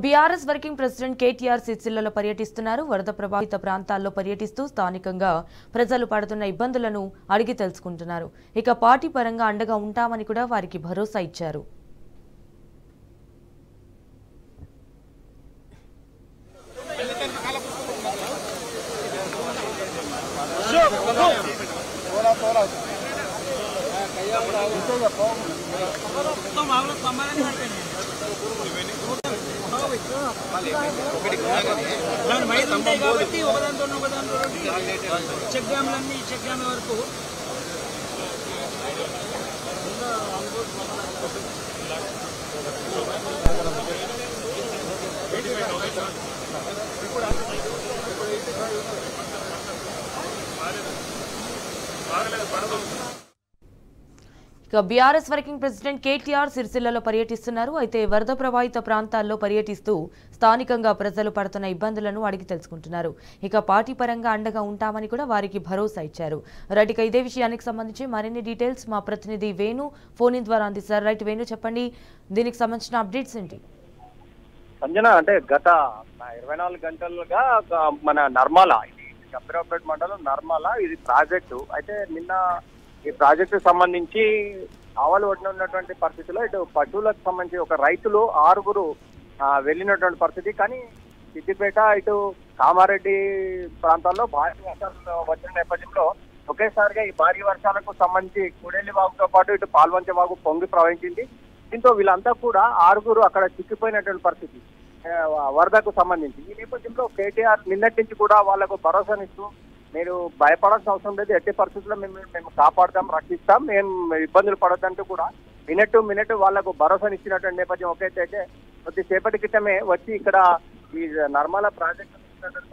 BRS working president KTR సిరిసిల్లలో పర్యటిస్తున్నారు. వరద ప్రభావిత ప్రాంతాల్లో పర్యటిస్తూ స్థానికంగా ప్రజలు పడుతున్న ఇబ్బందులను అడిగి తెలుసుకుంటున్నారు. ఇక పార్టీ పరంగా అండగా ఉంటామని కూడా వారికి భరోసా ఇచ్చారు. బీఆర్ఎస్ వర్కింగ్ ప్రెసిడెంట్ కేటీఆర్ సిరిసిల్లలో పర్యటిస్తున్నారు. అయితే వరద ప్రభావిత ప్రాంతాల్లో పర్యటిస్తూ స్థానికంగా ప్రజలు పడుతున్న ఇబ్బందులను అడిగి తెలుసుకుంటున్నారు. ఇక పార్టీ పరంగా అండగా ఉంటామని కూడా వారికి భరోసా ఇచ్చారు. రైట్, ఇక ఇదే విషయానికి సంబంధించి మరిన్ని డీటెయిల్స్ మా ప్రతినిధి వేణు ఫోన్ ఇన్ ద్వారా అందిస్తారు. రైట్ వేణు, చెప్పండి, దీనికి సంబంధించిన అప్డేట్స్ ఏంటి? సంజన, అంటే గత 24 గంటలుగా మన నర్మల, ఇది గంభీరావుపేట మండలం నర్మల, ఇది ప్రాజెక్టు. అయితే నిన్న ఈ ప్రాజెక్టు సంబంధించి ఆవలు ఒడిన ఉన్నటువంటి పరిస్థితిలో ఇటు పశువులకు సంబంధించి ఒక రైతులు 6 వెళ్ళినటువంటి పరిస్థితి. కానీ సిద్దిపేట, ఇటు కామారెడ్డి ప్రాంతాల్లో భారీ వర్షాలు వచ్చిన నేపథ్యంలో ఒకేసారిగా ఈ భారీ వర్షాలకు సంబంధించి కూడెల్లి వాగుతో పాటు ఇటు పాల్వంచ వాగు పొంగి ప్రవహించింది. దీంతో వీళ్ళంతా కూడా 6 అక్కడ చిక్కిపోయినటువంటి పరిస్థితి వరదకు సంబంధించి. ఈ నేపథ్యంలో కేటీఆర్ నిన్నటి నుంచి కూడా వాళ్లకు భరోసానిస్తూ, మీరు భయపడాల్సిన అవసరం లేదు, ఎట్టి పరిస్థితుల్లో మేము కాపాడుతాం, రక్షిస్తాం, మేము ఇబ్బందులు పడొద్దంటూ కూడా మినిట్ వాళ్లకు భరోసానిచ్చినటువంటి నేపథ్యం ఒకటైతే కొద్దిసేపటి క్రితమే వచ్చి ఇక్కడ ఈ నర్మల ప్రాజెక్టు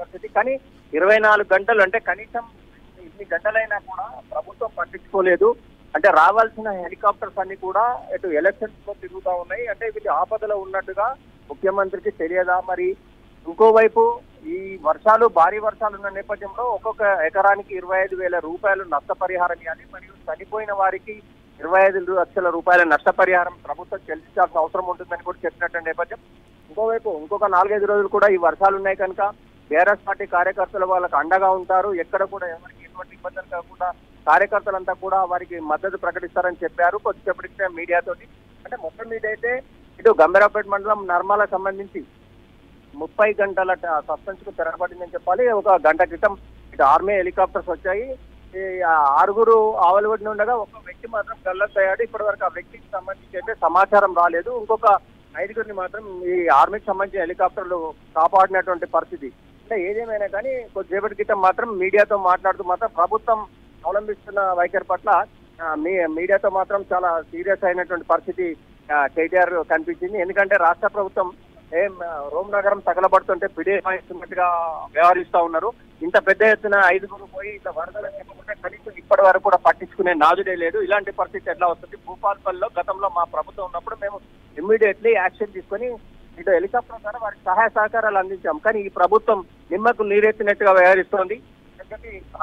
పరిస్థితి. కానీ 24 గంటలు, అంటే కనీసం ఇన్ని గంటలైనా కూడా ప్రభుత్వం పట్టించుకోలేదు. అంటే రావాల్సిన హెలికాప్టర్స్ అన్ని కూడా ఇటు ఎలక్షన్స్ లో తిరుగుతూ ఉన్నాయి. అంటే వీళ్ళు ఆపదలో ఉన్నట్టుగా ముఖ్యమంత్రికి తెలియదా? మరి ఇంకోవైపు ఈ వర్షాలు, భారీ వర్షాలు ఉన్న నేపథ్యంలో ఒక్కొక్క ఎకరానికి 25,000 రూపాయలు నష్టపరిహారం ఇవ్వాలి, మరియు చనిపోయిన వారికి 25 లక్షల రూపాయల నష్టపరిహారం ప్రభుత్వం చెల్లించాల్సిన అవసరం ఉంటుందని కూడా చెప్పినట్టు నేపథ్యం. ఇంకోవైపు ఇంకొక 4-5 రోజులు కూడా ఈ వర్షాలు ఉన్నాయి కనుక బీఆర్ఎస్ పార్టీ కార్యకర్తలు వాళ్ళకి అండగా ఉంటారు. ఎక్కడ కూడా ఎవరికి ఎటువంటి ఇబ్బందులు కాకుండా కార్యకర్తలంతా కూడా వారికి మద్దతు ప్రకటిస్తారని చెప్పారు కొద్దిసేపటికి మీడియాతోటి. అంటే మొత్తం మీద అయితే ఇటు గంభీరావుపేట మండలం నర్మల సంబంధించి 30 గంటల సస్పెన్స్ కు తెరపడిందని చెప్పాలి. ఒక గంట క్రితం ఇటు ఆర్మీ హెలికాప్టర్స్ వచ్చాయి. ఈ 6 ఆవలివడిని ఉండగా ఒక వ్యక్తి మాత్రం గల్లంతయ్యాడు. ఇప్పటి వరకు ఆ వ్యక్తికి సంబంధించి అయితే సమాచారం రాలేదు. ఇంకొక 5 మాత్రం ఈ ఆర్మీకి సంబంధించిన హెలికాప్టర్లు కాపాడినటువంటి పరిస్థితి. అంటే ఏదేమైనా కానీ కొద్దిసేపటి క్రితం మాత్రం మీడియాతో మాట్లాడుతూ మాత్రం ప్రభుత్వం అవలంబిస్తున్న వైఖరి పట్ల మీడియాతో మాత్రం చాలా సీరియస్ అయినటువంటి పరిస్థితి కేటీఆర్ కనిపించింది. ఎందుకంటే రాష్ట్ర ప్రభుత్వం రోమ్ నగరం తగలబడుతుంటే పిడిస్తున్నట్టుగా వ్యవహరిస్తా ఉన్నారు. ఇంత పెద్ద ఎత్తున 5 పోయి ఇంత వరదలు చెప్పకుంటే కనీసం ఇప్పటి వరకు కూడా పట్టించుకునే నాదుడే లేదు. ఇలాంటి పరిస్థితి ఎట్లా వస్తుంది? భూపాల్పల్లిలో గతంలో మా ప్రభుత్వం ఉన్నప్పుడు మేము ఇమ్మీడియట్లీ యాక్షన్ తీసుకొని ఇటు హెలికాప్టర్ ద్వారా వారికి సహాయ సహకారాలు అందించాం. కానీ ఈ ప్రభుత్వం నిమ్మకు నీరెత్తినట్టుగా వ్యవహరిస్తోంది.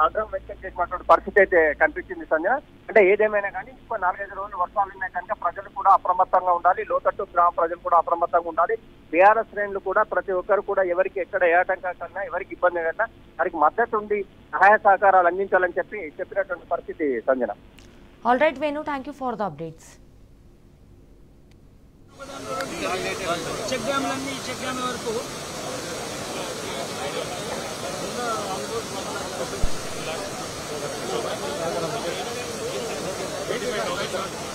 ఆగ్రహం వ్యక్తం చేసినటువంటి పరిస్థితి అయితే కనిపించింది సంజన. అంటే ఏదేమైనా కానీ ఇంకో 4-5 రోజులు వర్షాలు ఉన్నాయి కనుక ప్రజలు కూడా అప్రమత్తంగా ఉండాలి. లోతట్టు గ్రామ ప్రజలు కూడా అప్రమత్తంగా ఉండాలి. బీఆర్ఎస్ శ్రేణులు కూడా ప్రతి ఒక్కరు కూడా ఎవరికి ఎక్కడ ఏ ఆటంకం కన్నా, ఎవరికి ఇబ్బంది కన్నా వారికి మద్దతు ఉండి సహాయ సహకారాలు అందించాలని చెప్పినటువంటి పరిస్థితి Sanjana. All right Venu, thank you for the updates. వరకు